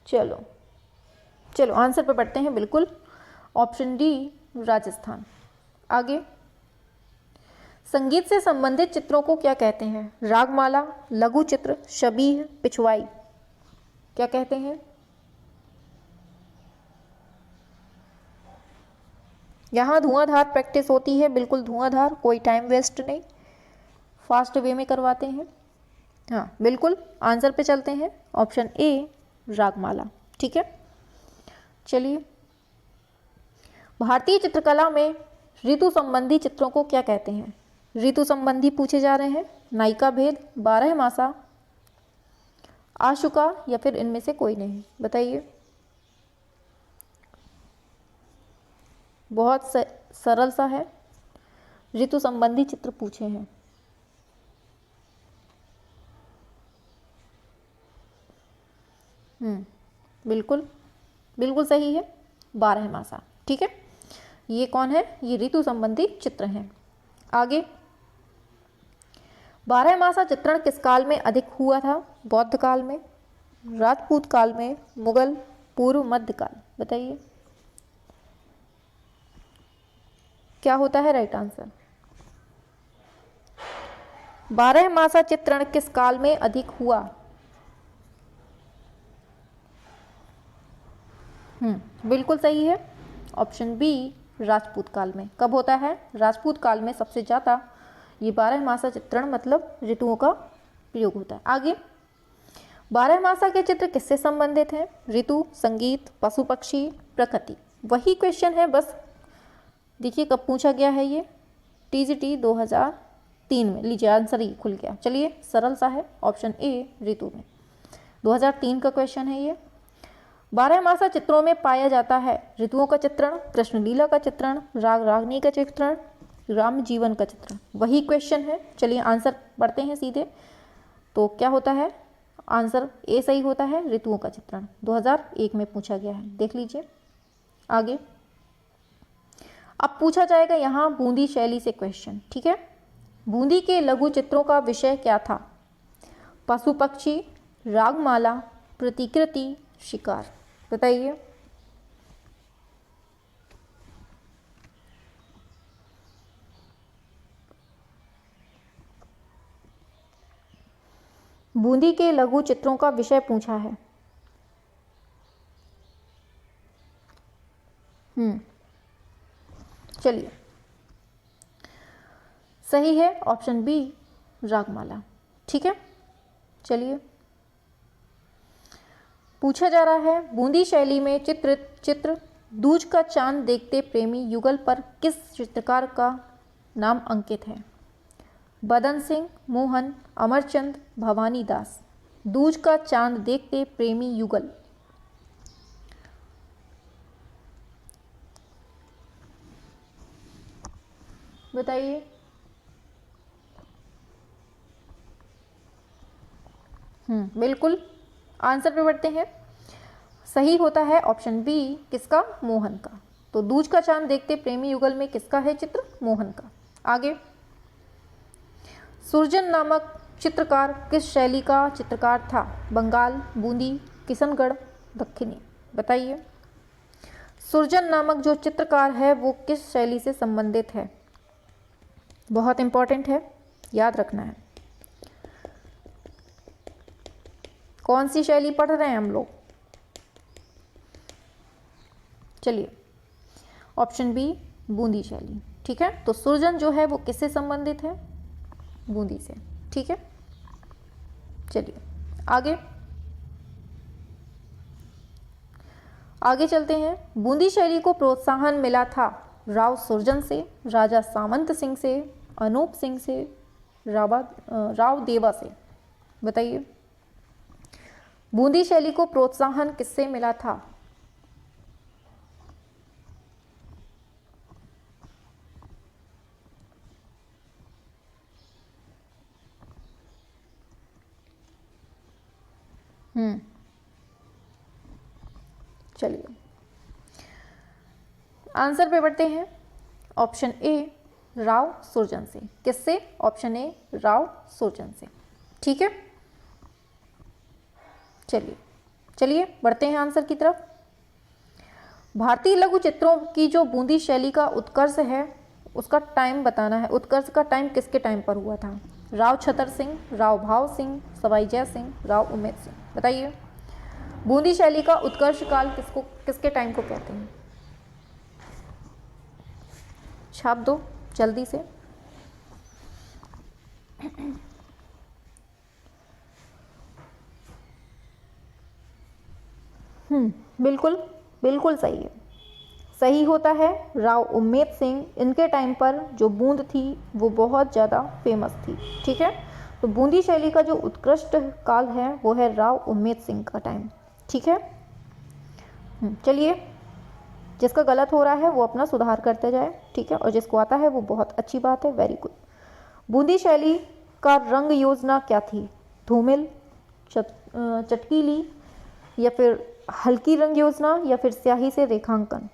चलो आंसर पे बढ़ते हैं। बिल्कुल ऑप्शन डी राजस्थान। आगे, संगीत से संबंधित चित्रों को क्या कहते हैं? रागमाला, लघु चित्र, शबीह, पिछवाई। क्या कहते हैं? यहाँ धुआंधार प्रैक्टिस होती है, बिल्कुल धुआंधार, कोई टाइम वेस्ट नहीं, फास्ट वे में करवाते हैं। हाँ बिल्कुल, आंसर पे चलते हैं। Option A Ragamala. ठीक है, चलिए भारतीय चित्रकला में ऋतु संबंधी चित्रों को क्या कहते हैं? ऋतु संबंधी पूछे जा रहे हैं। नायिका भेद, बारहमासा, आशुका या फिर इनमें से कोई नहीं। बताइए बहुत सरल सा है, ऋतु संबंधी चित्र पूछे हैं। बिल्कुल बिल्कुल सही है, बारहमासा। ठीक है, ये कौन है? ये ऋतु संबंधी चित्र हैं। आगे, बारहमासा चित्रण किस काल में अधिक हुआ था? बौद्ध काल में, राजपूत काल में, मुगल, पूर्व मध्य काल। बताइए क्या होता है राइट आंसर? बारहमासा चित्रण किस काल में अधिक हुआ? बिल्कुल सही है, ऑप्शन बी राजपूत काल में। कब होता है? राजपूत काल में सबसे ज़्यादा ये बारहमासा चित्रण मतलब ऋतुओं का प्रयोग होता है। आगे, बारहमासा के चित्र किससे संबंधित हैं? ऋतु, संगीत, पशु पक्षी, प्रकृति। वही क्वेश्चन है, बस देखिए कब पूछा गया है ये, टीजीटी 2003 में। लीजिए आंसर ही खुल गया। चलिए सरल सा है, ऑप्शन ए ऋतु में। 2003 का क्वेश्चन है ये। बारहमासा चित्रों में पाया जाता है ऋतुओं का चित्रण, कृष्णलीला का चित्रण, राग रागनी का चित्रण, राम जीवन का चित्रण। वही क्वेश्चन है। चलिए आंसर पढ़ते हैं सीधे। तो क्या होता है? आंसर ए सही होता है, ऋतुओं का चित्रण 2001 में पूछा गया है। देख लीजिए आगे। अब पूछा जाएगा यहाँ बूंदी शैली से क्वेश्चन, ठीक है। बूंदी के लघु चित्रों का विषय क्या था? पशु पक्षी, रागमाला, प्रतिकृति, शिकार। बताइए। बूंदी के लघु चित्रों का विषय पूछा है। चलिए सही है ऑप्शन बी रागमाला, ठीक है। चलिए पूछा जा रहा है बूंदी शैली में चित्र दूज का चांद देखते प्रेमी युगल पर किस चित्रकार का नाम अंकित है? बदन सिंह, मोहन, अमरचंद, भवानी दास। दूज का चांद देखते प्रेमी युगल। बताइए। बिल्कुल आंसर पे बढ़ते हैं। सही होता है ऑप्शन बी, किसका? मोहन का। तो दूज का चांद देखते प्रेमी युगल में किसका है चित्र? मोहन का। आगे, सुरजन नामक चित्रकार किस शैली का चित्रकार था? बंगाल, बूंदी, किशनगढ़, दक्षिणी। बताइए। सुरजन नामक जो चित्रकार है वो किस शैली से संबंधित है? बहुत इंपॉर्टेंट है, याद रखना है। कौन सी शैली पढ़ रहे हैं हम लोग? चलिए ऑप्शन बी बूंदी शैली, ठीक है। तो सुरजन जो है वो किससे संबंधित है? बूंदी से, ठीक है। चलिए आगे आगे चलते हैं। बूंदी शैली को प्रोत्साहन मिला था राव सुरजन से, राजा सामंत सिंह से, अनूप सिंह से, राव देवा से। बताइए। बूंदी शैली को प्रोत्साहन किससे मिला था? चलिए आंसर पे बढ़ते हैं। ऑप्शन ए राव सुरजन से। किससे? ऑप्शन ए राव सुरजन से, ठीक है। चलिए बढ़ते हैं आंसर की तरफ। भारतीय लघु चित्रों की जो बूंदी शैली का उत्कर्ष है उसका टाइम बताना है। उत्कर्ष का टाइम किसके टाइम पर हुआ था? राव छतर सिंह, राव भाव सिंह, सवाई जय सिंह, राव उमेद सिंह। बताइए। बूंदी शैली का उत्कर्ष काल किसके टाइम को कहते हैं? छाप दो जल्दी से। बिल्कुल सही है। सही होता है राव उम्मेद सिंह। इनके टाइम पर जो बूंद थी वो बहुत ज़्यादा फेमस थी, ठीक है। तो बूंदी शैली का जो उत्कृष्ट काल है वो है राव उम्मेद सिंह का टाइम, ठीक है। चलिए जिसका गलत हो रहा है वो अपना सुधार करते जाए, ठीक है। और जिसको आता है वो बहुत अच्छी बात है, वेरी गुड। बूंदी शैली का रंग योजना क्या थी? धूमिल, चटकीली, या फिर हल्की रंग योजना, या फिर स्याही से रेखांकन।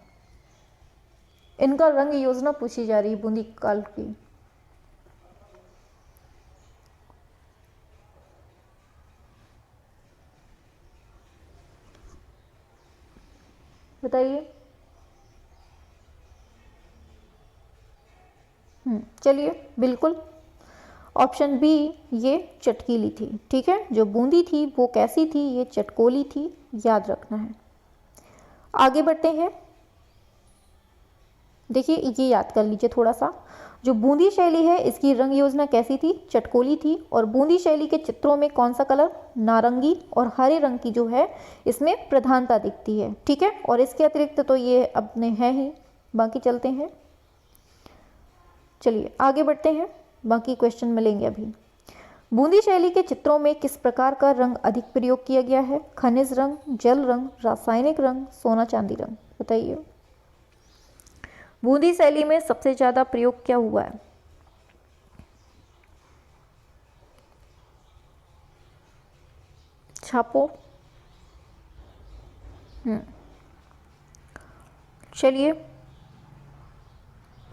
इनका रंग योजना पूछी जा रही है बूंदी काल की। बताइए। चलिए बिल्कुल ऑप्शन बी ये चटकीली थी। ठीक है, जो बूंदी थी वो कैसी थी, ये चटकोली थी, याद रखना है। आगे बढ़ते हैं। देखिए ये याद कर लीजिए थोड़ा सा, जो बूंदी शैली है इसकी रंग योजना कैसी थी, चटकोली थी। और बूंदी शैली के चित्रों में कौन सा कलर, नारंगी और हरे रंग की जो है इसमें प्रधानता दिखती है। ठीक है, और इसके अतिरिक्त तो ये अपने हैं ही, बाकी चलते हैं। चलिए आगे बढ़ते हैं, बाकी क्वेश्चन मिलेंगे अभी। बूंदी शैली के चित्रों में किस प्रकार का रंग अधिक प्रयोग किया गया है, खनिज रंग, जल रंग, रासायनिक रंग, सोना चांदी रंग, बताइए। बूंदी शैली में सबसे ज्यादा प्रयोग क्या हुआ है, छापो। चलिए,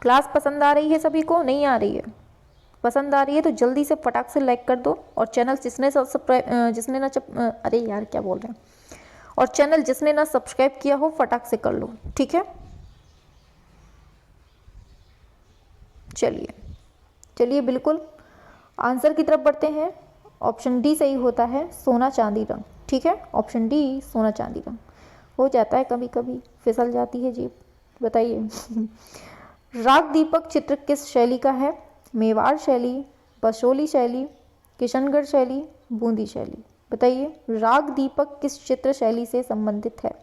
क्लास पसंद आ रही है सभी को, नहीं आ रही है? पसंद आ रही है तो जल्दी से फटाक से लाइक कर दो, और चैनल जिसने ना अरे यार क्या बोल रहे हैं, और चैनल जिसने ना सब्सक्राइब किया हो फटाक से कर लो। ठीक है, चलिए चलिए बिल्कुल आंसर की तरफ बढ़ते हैं। ऑप्शन डी सही होता है, सोना चांदी रंग। ठीक है, ऑप्शन डी सोना चांदी रंग। हो जाता है कभी कभी, फिसल जाती है जीभ। बताइए राग दीपक चित्र किस शैली का है, मेवाड़ शैली, बसोली शैली, किशनगढ़ शैली, बूंदी शैली, बताइए। राग दीपक किस चित्र शैली से संबंधित है,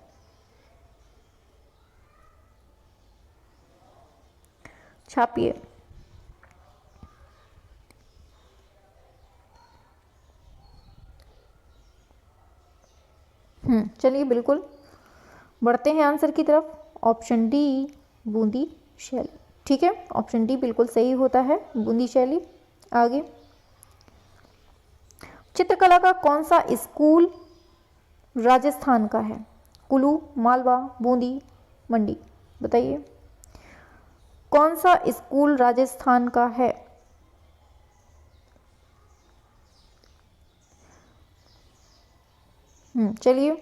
छापिए। चलिए बिल्कुल बढ़ते हैं आंसर की तरफ। ऑप्शन डी बूंदी शैली। ठीक है, ऑप्शन डी बिल्कुल सही होता है, बूंदी शैली। आगे, चित्रकला का कौन सा स्कूल राजस्थान का है, कुल्लू, मालवा, बूंदी, मंडी, बताइए। कौन सा स्कूल राजस्थान का है, चलिए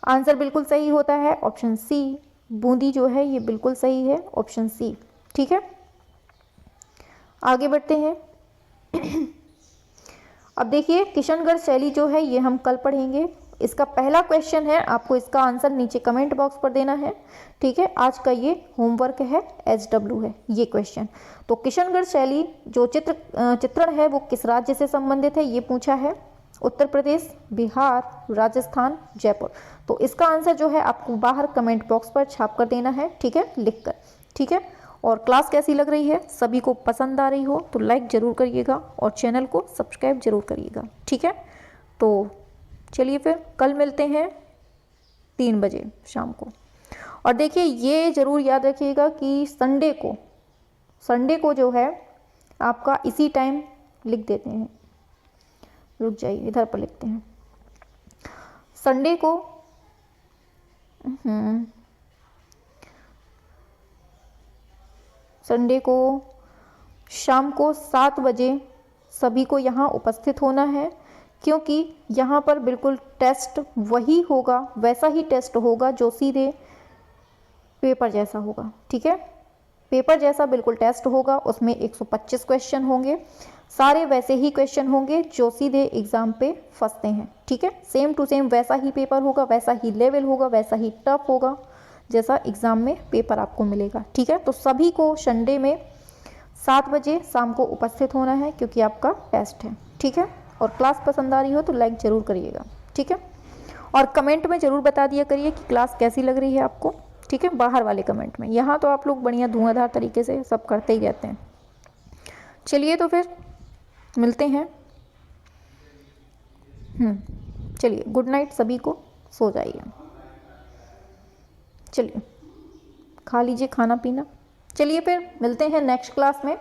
आंसर बिल्कुल सही होता है ऑप्शन सी, बूंदी जो है ये बिल्कुल सही है, ऑप्शन सी। ठीक है, आगे बढ़ते हैं। अब देखिए किशनगढ़ शैली जो है ये हम कल पढ़ेंगे। इसका पहला क्वेश्चन है, आपको इसका आंसर नीचे कमेंट बॉक्स पर देना है। ठीक है, आज का ये होमवर्क है, SW है ये क्वेश्चन। तो किशनगढ़ शैली जो चित्रण है वो किस राज्य से संबंधित है, ये पूछा है। उत्तर प्रदेश, बिहार, राजस्थान, जयपुर। तो इसका आंसर जो है आपको बाहर कमेंट बॉक्स पर छाप कर देना है। ठीक है, लिख कर। ठीक है, और क्लास कैसी लग रही है, सभी को पसंद आ रही हो तो लाइक ज़रूर करिएगा और चैनल को सब्सक्राइब जरूर करिएगा। ठीक है, तो चलिए फिर कल मिलते हैं 3 बजे शाम को। और देखिए ये ज़रूर याद रखिएगा कि संडे को जो है आपका इसी टाइम लिख देते हैं, रुक जाइए इधर पर लिखते हैं। संडे को शाम को 7 बजे सभी को यहाँ उपस्थित होना है, क्योंकि यहाँ पर बिल्कुल टेस्ट वही होगा, वैसा ही टेस्ट होगा जो सीधे पेपर जैसा होगा। ठीक है, पेपर जैसा बिल्कुल टेस्ट होगा, उसमें 125 क्वेश्चन होंगे, सारे वैसे ही क्वेश्चन होंगे जो सीधे एग्जाम पे फंसते हैं। ठीक है, सेम टू सेम वैसा ही पेपर होगा, वैसा ही लेवल होगा, वैसा ही टफ होगा जैसा एग्जाम में पेपर आपको मिलेगा। ठीक है, तो सभी को संडे में 7 बजे शाम को उपस्थित होना है, क्योंकि आपका टेस्ट है। ठीक है, और क्लास पसंद आ रही हो तो लाइक ज़रूर करिएगा। ठीक है, और कमेंट में ज़रूर बता दिया करिए कि क्लास कैसी लग रही है आपको। ठीक है, बाहर वाले कमेंट में, यहाँ तो आप लोग बढ़िया धुआंधार तरीके से सब करते ही रहते हैं। चलिए तो फिर मिलते हैं। चलिए गुड नाइट सभी को, सो जाइए। चलिए खा लीजिए खाना पीना। चलिए फिर मिलते हैं नेक्स्ट क्लास में।